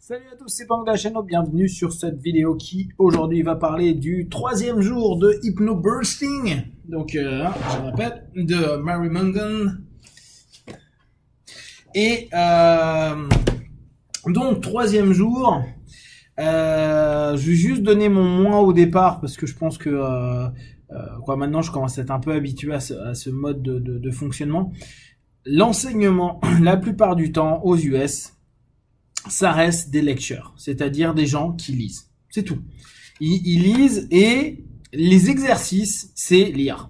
Salut à tous, c'est Pang de la chaîne, bienvenue sur cette vidéo qui aujourd'hui va parler du troisième jour de Hypnobursting. Donc, je répète, de Mary Mangan. Et donc, troisième jour, je vais juste donner mon moins au départ parce que je pense que maintenant je commence à être un peu habitué à ce mode de fonctionnement. L'enseignement, la plupart du temps aux US, ça reste des lectures, c'est-à-dire des gens qui lisent. C'est tout. Ils lisent et les exercices, c'est lire.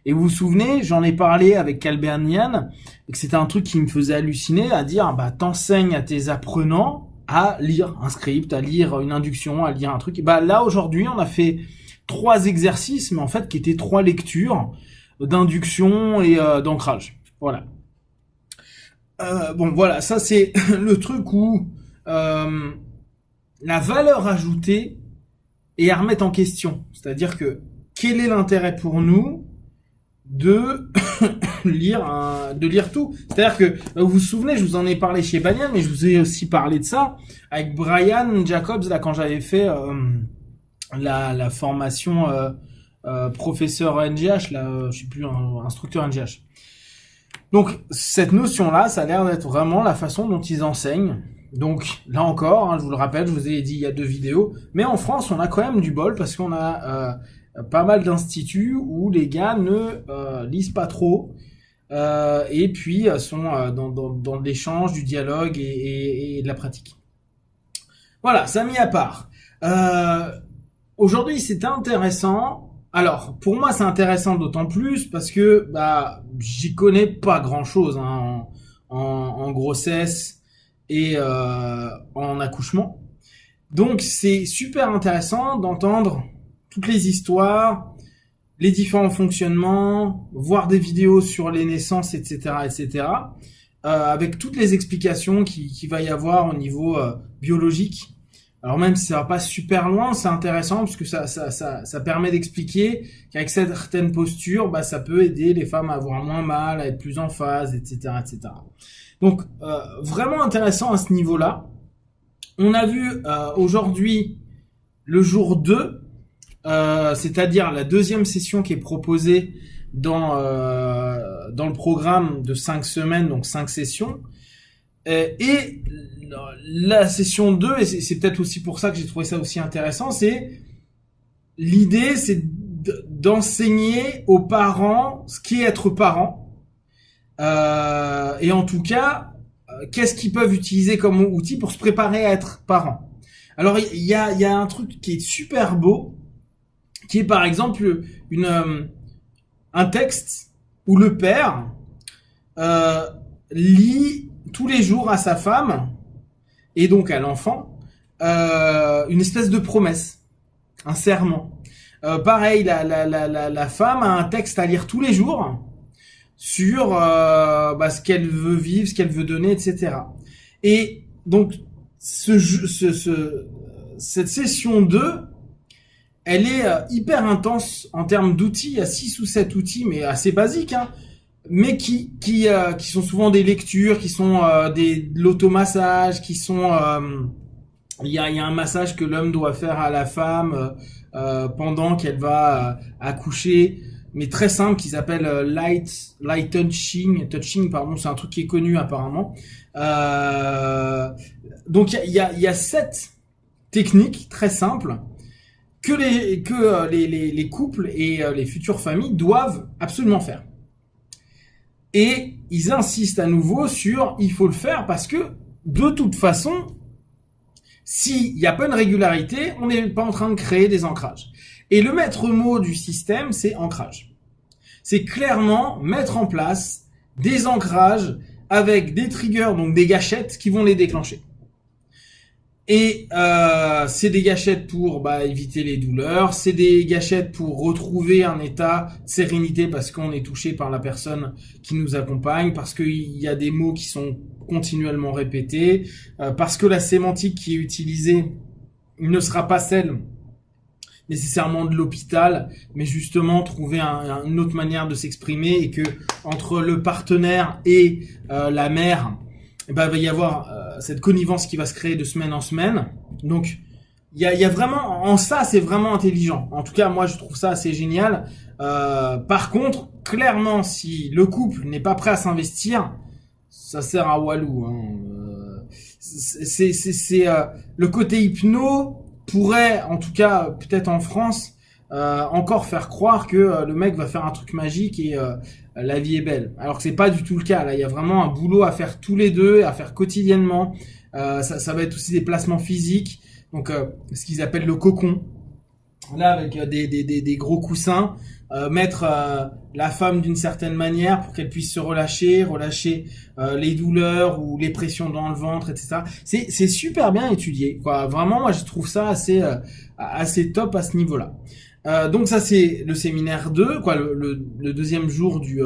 Et vous vous souvenez, j'en ai parlé avec Calbernian, et que c'était un truc qui me faisait halluciner, à dire, t'enseignes à tes apprenants à lire un script, à lire une induction, à lire un truc. Et là, aujourd'hui, on a fait 3 exercices, mais en fait, qui étaient 3 lectures d'induction et d'ancrage. Voilà. Voilà, ça c'est le truc où la valeur ajoutée est à remettre en question. C'est-à-dire que quel est l'intérêt pour nous de lire tout. C'est-à-dire que vous vous souvenez, je vous en ai parlé chez Banyan, mais je vous ai aussi parlé de ça avec Brian Jacobs là quand j'avais fait la formation professeur NGH là, je sais plus, instructeur NGH. Donc, cette notion-là, ça a l'air d'être vraiment la façon dont ils enseignent. Donc, là encore, je vous le rappelle, je vous ai dit il y a 2 vidéos. Mais en France, on a quand même du bol parce qu'on a pas mal d'instituts où les gars ne lisent pas trop. Et puis, sont dans l'échange, du dialogue et de la pratique. Voilà, ça mis à part. Aujourd'hui, c'était intéressant. Alors, pour moi, c'est intéressant d'autant plus parce que j'y connais pas grand-chose en grossesse et en accouchement. Donc, c'est super intéressant d'entendre toutes les histoires, les différents fonctionnements, voir des vidéos sur les naissances, etc., etc., avec toutes les explications qu'il va y avoir au niveau biologique. Alors même si ça va pas super loin, c'est intéressant parce que ça permet d'expliquer qu'avec certaines postures, ça peut aider les femmes à avoir moins mal, à être plus en phase, etc., etc. Donc vraiment intéressant à ce niveau-là. On a vu aujourd'hui le jour 2, c'est-à-dire la deuxième session qui est proposée dans le programme de 5 semaines, donc 5 sessions. Et la session 2, et c'est peut-être aussi pour ça que j'ai trouvé ça aussi intéressant, c'est l'idée, c'est d'enseigner aux parents ce qu'est être parent, et en tout cas, qu'est-ce qu'ils peuvent utiliser comme outil pour se préparer à être parent. Alors il y a un truc qui est super beau, qui est par exemple un texte où le père lit tous les jours à sa femme et donc à l'enfant une espèce de promesse, un serment. Pareil, la femme a un texte à lire tous les jours sur ce qu'elle veut vivre, ce qu'elle veut donner, etc. Et donc cette session 2, elle est hyper intense en termes d'outils. Il y a 6 ou 7 outils, mais assez basiques, mais qui sont souvent des lectures, qui sont de l'automassage, qui sont il y a un massage que l'homme doit faire à la femme pendant qu'elle va accoucher, mais très simple, qui s'appelle light touching pardon, c'est un truc qui est connu apparemment. Donc il y a 7 techniques très simples que les couples et les futures familles doivent absolument faire. Et ils insistent à nouveau sur il faut le faire parce que de toute façon, s'il n'y a pas une régularité, on n'est pas en train de créer des ancrages. Et le maître mot du système, c'est ancrage. C'est clairement mettre en place des ancrages avec des triggers, donc des gâchettes qui vont les déclencher. Et c'est des gâchettes pour éviter les douleurs, c'est des gâchettes pour retrouver un état de sérénité parce qu'on est touché par la personne qui nous accompagne, parce qu'il y a des mots qui sont continuellement répétés, parce que la sémantique qui est utilisée ne sera pas celle nécessairement de l'hôpital, mais justement trouver une autre manière de s'exprimer et que entre le partenaire et la mère, eh ben, il va y avoir cette connivence qui va se créer de semaine en semaine. Donc, il y a vraiment, en ça, c'est vraiment intelligent. En tout cas, moi, je trouve ça assez génial. Par contre, clairement, si le couple n'est pas prêt à s'investir, ça sert à Walou. Hein. Le côté hypno pourrait, en tout cas, peut-être en France, encore faire croire que le mec va faire un truc magique et la vie est belle. Alors que c'est pas du tout le cas. Là, il y a vraiment un boulot à faire tous les deux, à faire quotidiennement. Ça va être aussi des placements physiques. Donc, ce qu'ils appellent le cocon. Là, avec des gros coussins, mettre la femme d'une certaine manière pour qu'elle puisse se relâcher les douleurs ou les pressions dans le ventre, etc. C'est super bien étudié, quoi. Vraiment, moi, je trouve ça assez top à ce niveau-là. Donc ça, c'est le séminaire 2, quoi, le deuxième jour du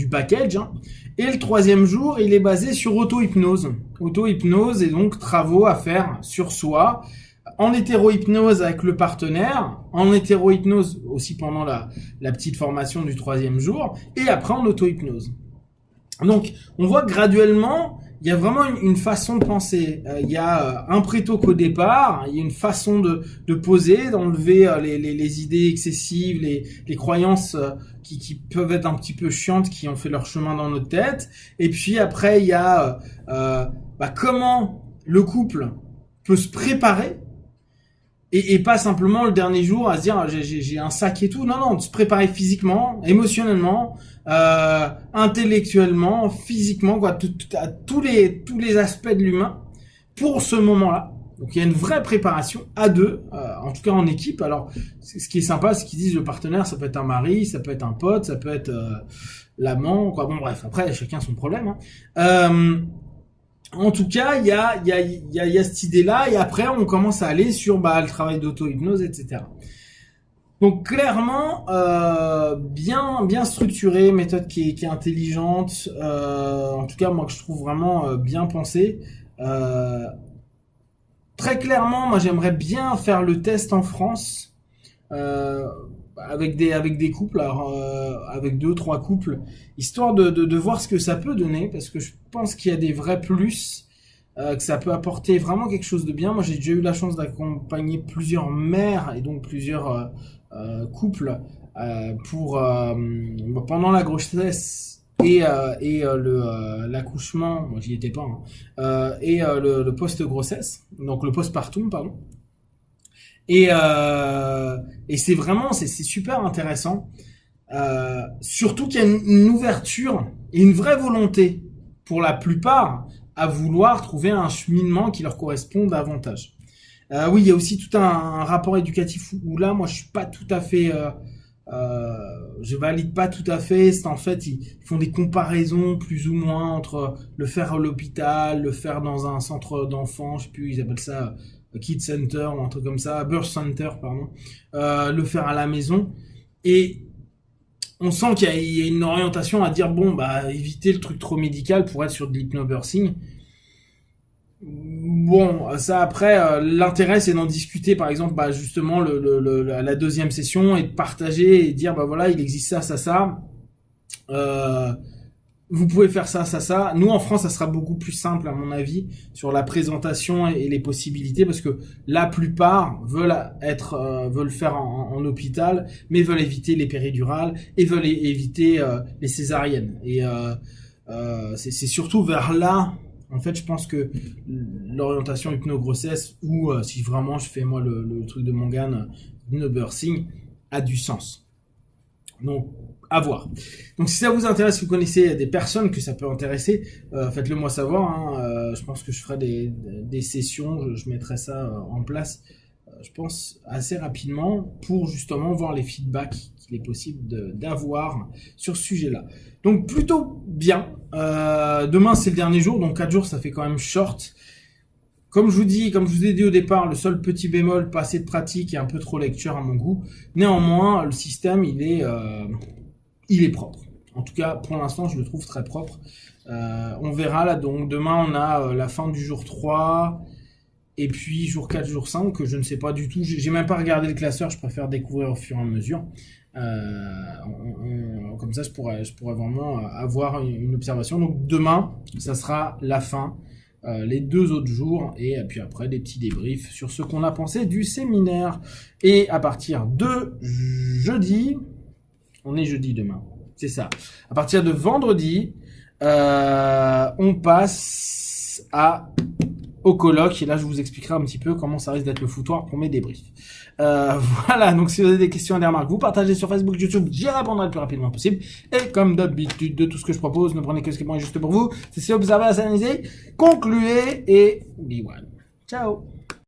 package, hein. Et le troisième jour, il est basé sur auto-hypnose. Auto-hypnose et donc travaux à faire sur soi, en hétéro-hypnose avec le partenaire, en hétéro-hypnose aussi pendant la petite formation du troisième jour, et après en auto-hypnose. Donc, on voit que graduellement, il y a vraiment une façon de penser. Il y a un pré-talk au départ, il y a une façon de poser, d'enlever les idées excessives, les croyances qui peuvent être un petit peu chiantes, qui ont fait leur chemin dans notre tête. Et puis après, il y a comment le couple peut se préparer et pas simplement le dernier jour à se dire j'ai un sac et tout. Non, de se préparer physiquement, émotionnellement, intellectuellement, physiquement, quoi, à tous les aspects de l'humain pour ce moment-là. Donc il y a une vraie préparation à deux, en tout cas en équipe. Alors ce qui est sympa, c'est qu'ils disent le partenaire, ça peut être un mari, ça peut être un pote, ça peut être l'amant, quoi. Bon bref, après chacun son problème. Hein. En tout cas, il y a cette idée-là, et après, on commence à aller sur le travail d'auto-hypnose, etc. Donc, clairement, bien structuré, méthode qui est intelligente, en tout cas, moi, que je trouve vraiment bien pensée. Très clairement, moi, j'aimerais bien faire le test en France, avec des couples, alors avec 2-3 couples, histoire de voir ce que ça peut donner, parce que je pense qu'il y a des vrais plus, que ça peut apporter vraiment quelque chose de bien. Moi, j'ai déjà eu la chance d'accompagner plusieurs mères et donc plusieurs couples pour pendant la grossesse et l'accouchement. Moi, j'y étais pas, hein, et le post-grossesse, donc le postpartum, pardon. Et c'est vraiment, c'est super intéressant. Surtout qu'il y a une ouverture et une vraie volonté pour la plupart à vouloir trouver un cheminement qui leur correspond davantage. Oui, il y a aussi tout un rapport éducatif où là, moi, je suis pas tout à fait, je valide pas tout à fait. C'est en fait, ils font des comparaisons plus ou moins entre le faire à l'hôpital, le faire dans un centre d'enfants, je sais plus, ils appellent ça Kid Center ou un truc comme ça, Birth Center, pardon, le faire à la maison. Et on sent qu'il y a une orientation à dire éviter le truc trop médical pour être sur de l'hypnobirthing. Bon, ça après, l'intérêt c'est d'en discuter, par exemple, justement la deuxième session, et de partager et de dire voilà, il existe ça. Vous pouvez faire ça. Nous, en France, ça sera beaucoup plus simple, à mon avis, sur la présentation et les possibilités, parce que la plupart veulent faire en hôpital, mais veulent éviter les péridurales et veulent éviter les césariennes. Et c'est surtout vers là, en fait, je pense que l'orientation hypno-grossesse, ou si vraiment je fais moi le truc de Mongan, hypnobirthing, a du sens. Donc, à voir. Donc si ça vous intéresse, si vous connaissez des personnes que ça peut intéresser, faites-le moi savoir. Hein. Je pense que je ferai des sessions, je mettrai ça en place, je pense, assez rapidement pour justement voir les feedbacks qu'il est possible d'avoir sur ce sujet-là. Donc plutôt bien. Demain, c'est le dernier jour, donc 4 jours, ça fait quand même short. Comme je vous ai dit au départ, le seul petit bémol, pas assez de pratique et un peu trop lecture à mon goût. Néanmoins, le système, il est propre. En tout cas, pour l'instant, je le trouve très propre. On verra là. Donc demain, on a la fin du jour 3 et puis jour 4, jour 5, que je ne sais pas du tout. J'ai même pas regardé le classeur, je préfère découvrir au fur et à mesure. Comme ça, je pourrais vraiment avoir une observation. Donc demain, ça sera la fin, les 2 autres jours, et puis après des petits débriefs sur ce qu'on a pensé du séminaire. Et à partir de jeudi, on est jeudi demain, c'est ça. À partir de vendredi, on passe au colloque, et là je vous expliquerai un petit peu comment ça risque d'être le foutoir pour mes débriefs. Voilà, donc si vous avez des questions et des remarques, vous partagez sur Facebook, YouTube, j'y répondrai le plus rapidement possible. Et comme d'habitude, de tout ce que je propose, ne prenez que ce qui est bon et juste pour vous. C'est observer, analyser, concluez et be one. Ciao.